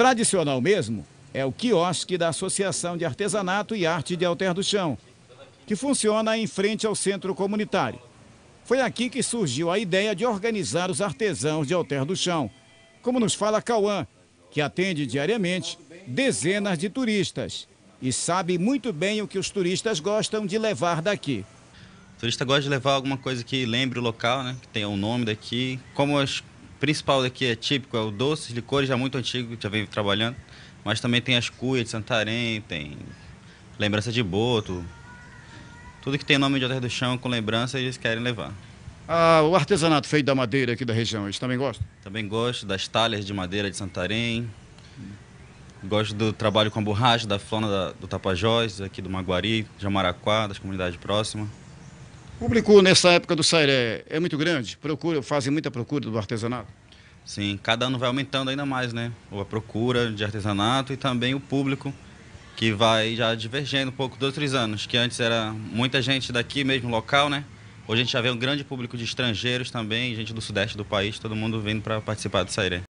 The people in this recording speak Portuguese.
tradicional mesmo é o quiosque da Associação de Artesanato e Arte de Alter do Chão, que funciona em frente ao centro comunitário. Foi aqui que surgiu a ideia de organizar os artesãos de Alter do Chão, como nos fala Cauã, que atende diariamente dezenas de turistas e sabe muito bem o que os turistas gostam de levar daqui. O turista gosta de levar alguma coisa que lembre o local, né? Que tenha o nome daqui. Como o principal daqui é típico, é o doce, licores, já muito antigo, que já vem trabalhando. Mas também tem as cuias de Santarém, tem lembrança de boto. Tudo que tem nome de Alter do Chão com lembrança, eles querem levar. O artesanato feito da madeira aqui da região, eles também gostam? Também gosto das talhas de madeira de Santarém. Gosto do trabalho com a borracha da flona do Tapajós, aqui do Maguari, Jamaraquá, das comunidades próximas. O público nessa época do Sairé é muito grande? Fazem muita procura do artesanato? Sim, cada ano vai aumentando ainda mais, né? A procura de artesanato e também o público, que vai já divergindo um pouco dos outros anos, que antes era muita gente daqui mesmo, local, né? Hoje a gente já vê um grande público de estrangeiros também, gente do sudeste do país, todo mundo vindo para participar do Sairé.